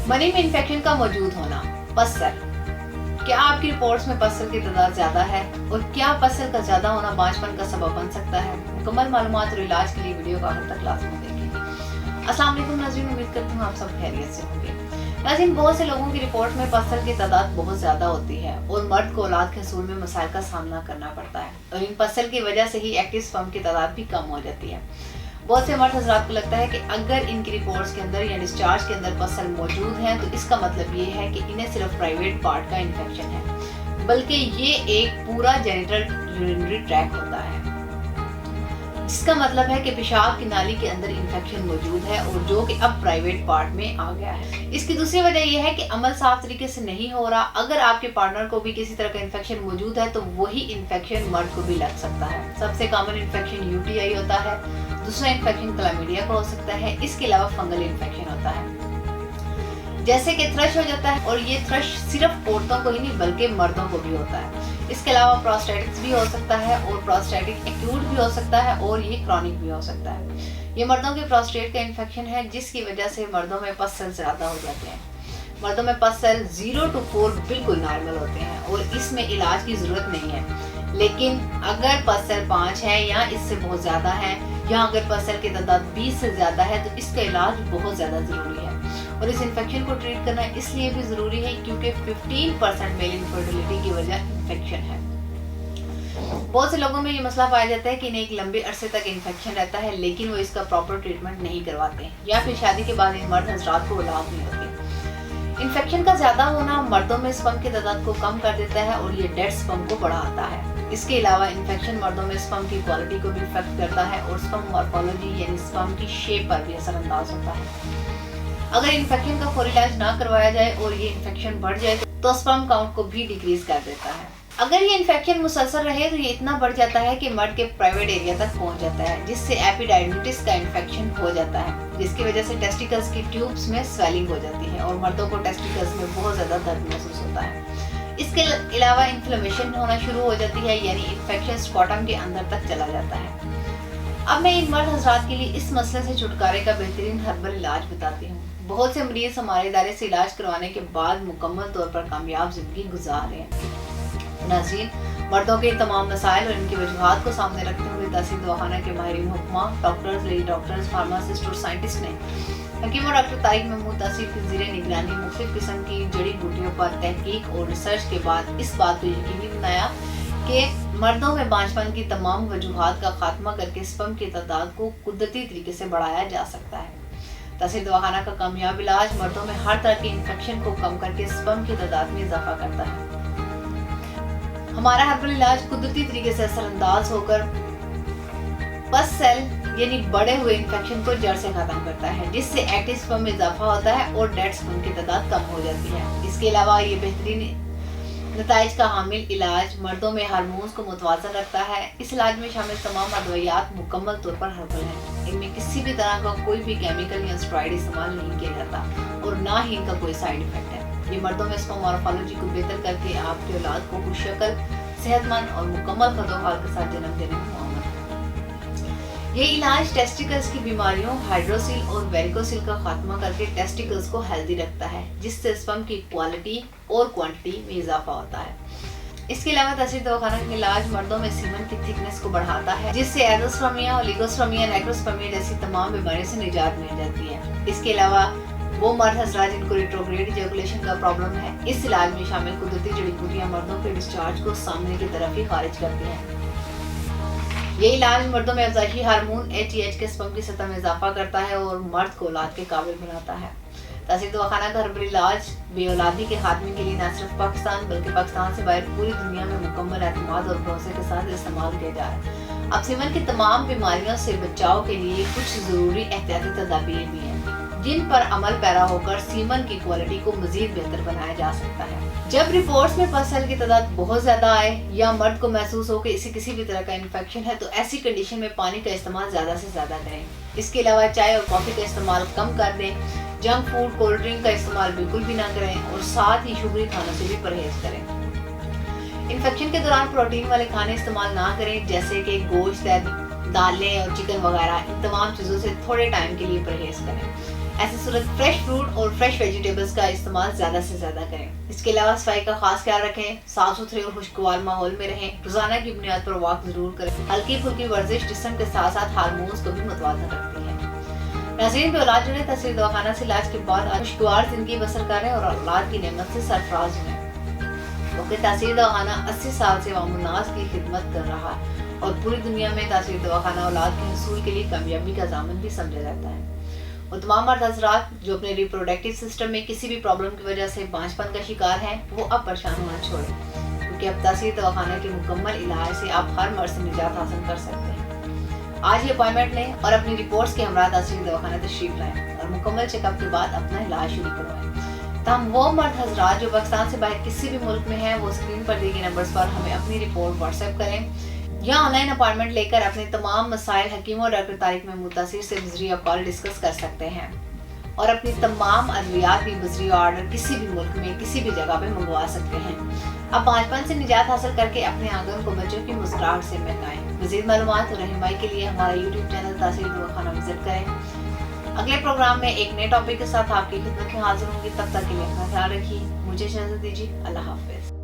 Money में infection का मौजूद होना। पस्सर, क्या आपकी रिपोर्ट्स में पस्सर की तादाद ज्यादा है और क्या पस्सर का ज्यादा होना बांझपन का सबब बन सकता है? मुकम्मल मालूमात और इलाज के लिए वीडियो को आखिर तक लाजमी देखें। अस्सलाम वालेकुम नाज़रीन, उम्मीद करती हूँ आप सब खैरियत से होंगे। नाज़रीन, बहुत से लोगों की रिपोर्ट में पस्सर की तादाद बहुत ज्यादा होती है और मर्द को औलाद के हसूल में मसाइल का सामना करना पड़ता है और इन पस्सर की वजह से ही एक्टिव स्पर्म की तादाद भी कम हो जाती है। बहुत से मर्द हजरात को लगता है कि अगर इनकी रिपोर्ट्स के अंदर या डिस्चार्ज के अंदर पस्सर मौजूद है तो इसका मतलब ये है कि इन्हें सिर्फ प्राइवेट पार्ट का इन्फेक्शन है, बल्कि ये एक पूरा जेनिटल यूरिनरी ट्रैक्ट होता है, जिसका मतलब है कि पेशाब की नाली के अंदर इन्फेक्शन मौजूद है और जो कि अब प्राइवेट पार्ट में आ गया है। इसकी दूसरी वजह यह है कि अमल साफ तरीके से नहीं हो रहा। अगर आपके पार्टनर को भी किसी तरह का इन्फेक्शन मौजूद है तो वही इन्फेक्शन मर्द को भी लग सकता है। सबसे कॉमन इन्फेक्शन यूटीआई होता है, दूसरा इन्फेक्शन क्लामिडिया का हो सकता है, इसके अलावा फंगल इन्फेक्शन होता है जैसे कि थ्रश हो जाता है और ये थ्रश सिर्फ औरतों को ही नहीं बल्कि मर्दों को भी होता है। इसके अलावा प्रोस्टेटिक्स भी हो सकता है और प्रोस्टेटिक एक्यूट भी हो सकता है और ये क्रॉनिक भी हो सकता है। ये मर्दों के प्रोस्टेट का इन्फेक्शन है जिसकी वजह से मर्दों में पस्सर ज्यादा हो जाते हैं। मर्दों में पस्सर 0 to 4 बिल्कुल नॉर्मल होते हैं और इसमें इलाज की जरूरत नहीं है, लेकिन अगर पस्सर 5 है या इससे बहुत ज्यादा है या अगर पस्सर की तादाद 20 से ज्यादा है तो इसका इलाज बहुत ज्यादा जरूरी है। और इस इन्फेक्शन को ट्रीट करना इसलिए भी जरूरी है क्योंकि 15% मेल इनफर्टिलिटी की वजह इन्फेक्शन है। बहुत से लोगों में ये मसला पाया जाता है कि इन्हें एक लंबे अरसे तक इन्फेक्शन रहता है लेकिन वो इसका प्रॉपर ट्रीटमेंट नहीं करवाते या फिर शादी के बाद इन मर्द हजरात को औलाद नहीं होती। इन्फेक्शन का ज्यादा होना मर्दों में स्पर्म की तादाद को कम कर देता है और ये डेड स्पर्म को बढ़ाता है। इसके अलावा इन्फेक्शन मर्दों में स्पर्म की क्वालिटी को भी इफेक्ट करता है और स्पर्म मॉर्फोलॉजी यानी स्पर्म की शेप पर भी असरअंदाज होता है। अगर इन्फेक्शन का फौरी इलाज ना करवाया जाए और ये इन्फेक्शन बढ़ जाए तो स्पर्म काउंट को भी डिक्रीज कर देता है। अगर ये इन्फेक्शन मुसलसल रहे तो ये इतना बढ़ जाता है कि मर्द के प्राइवेट एरिया तक पहुंच जाता है, जिससे एपिडाइडिटिस का इन्फेक्शन हो जाता है, जिसकी वजह से टेस्टिकल्स की ट्यूब्स में स्वेलिंग हो जाती है और मर्दों को टेस्टिकल्स में बहुत ज्यादा दर्द महसूस होता है। इसके अलावा इन्फ्लेमेशन होना शुरू हो जाती है यानी इन्फेक्शन स्क्रॉटम के अंदर तक चला जाता है। अब मैं इन मर्द हजरात के लिए इस मसले से छुटकारे का बेहतरीन हर्बल इलाज बताती हूँ। बहुत से मरीज हमारे इदारे से इलाज करवाने के बाद मुकम्मल तौर पर कामयाब जिंदगी गुजार रहे हैं। नाज़रीन, मर्दों के तमाम मसाइल और इनकी वजूहात को सामने रखते हुए तहसील दवाखाना के माहिरीन हुक्मा, डॉक्टर्स, लेडी डॉक्टर्स, फार्मासिस्ट और साइंटिस्ट ने हकीम और डॉक्टर तारिक महमूद तहसील की ज़ेरे निगरानी मुख्तलिफ किस्म की जड़ी बूटियों पर तहकीक और रिसर्च के बाद इस बात को यकीनी बनाया कि मर्दों में बांझपन की तमाम वजूहात का खात्मा करके स्पर्म की तादाद को कुदरती तरीके से बढ़ाया जा सकता है। तहसील दवाखाना का कामयाब इलाज मर्दों में हर तरह के इन्फेक्शन को कम करके स्पर्म की तादाद में इजाफा करता है। हमारा हर्बल इलाज कुदरती तरीके से असरअंदाज होकर पस सेल यानी बड़े हुए इन्फेक्शन को जड़ से खत्म करता है, जिससे एक्टिव स्पर्म में इजाफा होता है और डेड स्पर्म की तादाद कम हो जाती है। इसके अलावा ये बेहतरीन नताइज का हामिल इलाज मर्दों में हार्मोन्स को मुतवाज़न रखता है। इस इलाज में शामिल तमाम अदवियात मुकम्मल तौर पर हर्बल हैं। इनमें किसी भी तरह का कोई भी केमिकल या स्टेरॉइड इस्तेमाल नहीं किया जाता और ना ही इनका कोई साइड इफेक्ट है। ये मर्दों में स्पर्म मॉर्फोलॉजी को बेहतर करके आपकी औलाद को खुशशक्ल, सेहतमंद और मुकम्मल खदोहाल के साथ जन्म देने में मुआवनत है। ये इलाज टेस्टिकल्स की बीमारियों हाइड्रोसिल और वेरिकोसिल का खात्मा करके टेस्टिकल्स को हेल्दी रखता है, जिससे स्पर्म की क्वालिटी और क्वांटिटी में इजाफा होता है। इसके अलावा तहसील दवाखाना का इलाज मर्दों में सीमन की थिकनेस को बढ़ाता है, जिससे एंडोस्पर्मिया, ओलिगोस्पर्मिया, नेक्रोस्पर्मिया जैसी तमाम बीमारियों से निजात मिल जाती है। इसके अलावा वो मर्द हजरात जिनको रिट्रोग्रेड इजैकुलेशन का प्रॉब्लम है, इस इलाज में शामिल कुदरती जड़ी बूटियां मर्दों के डिस्चार्ज को सामने की तरफ ही खारिज करती हैं। ये इलाज मर्दों में अफजाइशी हार्मोन HGH के स्पर्म की सतह में इजाफा करता है और मर्द को औलाद के काबिल बनाता है। तहसील दवाखाना का हर्बल इलाज बेऔलादी के खात्मे के लिए न सिर्फ पाकिस्तान बल्कि पाकिस्तान से बाहर पूरी दुनिया में मुकम्मल एतमाद और भरोसे के साथ इस्तेमाल किया जा रहा है। अब सीमन की तमाम बीमारियों से बचाव के लिए कुछ जरूरी एहतियाती तदाबीर भी हैं जिन पर अमल पैरा होकर सीमन की क्वालिटी को मजीद बेहतर बनाया जा सकता है। जब रिपोर्ट्स में पस सेल की तादाद बहुत ज्यादा आए या मर्द को महसूस हो कि इसे किसी भी तरह का इन्फेक्शन है तो ऐसी कंडीशन में पानी का इस्तेमाल ज्यादा से ज्यादा करें। इसके अलावा चाय और कॉफी का इस्तेमाल कम कर दें, जंक फूड, कोल्ड ड्रिंक का इस्तेमाल बिल्कुल भी ना करें और साथ ही शुगरी खानों से भी परहेज करें। इन्फेक्शन के दौरान प्रोटीन वाले खाने इस्तेमाल ना करें जैसे कि गोश्त, दालें और चिकन वगैरह। इन तमाम चीज़ों से थोड़े टाइम के लिए परहेज करें। ऐसी सूरत फ्रेश फ्रूट और फ्रेश वेजिटेबल्स का इस्तेमाल ज्यादा से ज्यादा करें। इसके अलावा सफाई का खास ख्याल रखें, साफ सुथरे और खुशगवार माहौल में रहें, रोजाना की बुनियाद पर वॉक जरूर करें। हल्की फुल्की वर्जिश जिस्म के साथ साथ हार्मोन्स को भी मुतवाज़न रखती है। नाज़रीन भी औलाद जुड़े तहसील दवाखाना से इलाज के बाद खुशगवार जिंदगी बसर करें और औलाद की नेमत से सरफराज हों। क्योंकि तहसील दवाखाना 80 साल से अवामुन्नास की खिदमत कर रहा है और पूरी दुनिया में तहसील दवाखाना औलाद के हसूल के लिए कामयाबी का ज़ामन भी समझा जाता है। और तमाम मर्द हज़रात जो अपने रिप्रोडक्टिव सिस्टम में किसी भी प्रॉब्लम की वजह से बांझपन का शिकार हैं, वो अब परेशान होना छोड़ें, क्योंकि अब तहसील दवाखाना के मुकम्मल इलाज से आप हर मर्द से निजात हासिल कर सकते हैं। आज ही अपॉइंटमेंट लें और अपनी रिपोर्ट्स के हमरा तहसील दवाखाना तशरीफ लाएं और मुकम्मल चेकअप के बाद अपना इलाज शुरू करवाएं। तमाम वो मर्द हज़रात जो पाकिस्तान से बाहर किसी भी मुल्क में हैं, वो स्क्रीन पर दिए गए नंबर्स पर हमें अपनी रिपोर्ट व्हाट्सएप करें या ऑनलाइन अपॉइंटमेंट लेकर अपने तमाम मसाइल हकीम और डॉक्टर तारिक महमूद तासीर से बजरिया कॉल डिस्कस कर सकते हैं और अपनी तमाम अद्वियात भी बजरिया ऑर्डर किसी भी मुल्क में किसी भी जगह पे मंगवा सकते हैं। अब बांझपन से निजात हासिल करके अपने आंगन को बच्चों की मुस्कुराहट से महकाएं। मज़ीद मालूमात और रहनुमाई के लिए हमारा यूट्यूब चैनल तहसील दवाखाना विजिट करें। अगले प्रोग्राम में एक नए टॉपिक के साथ आपकी खिदमत में हाजिर होंगी। तब तक के लिए अपना ख्याल रखिए। मुझे इजाज़त दीजिए। अल्लाह हाफिज़।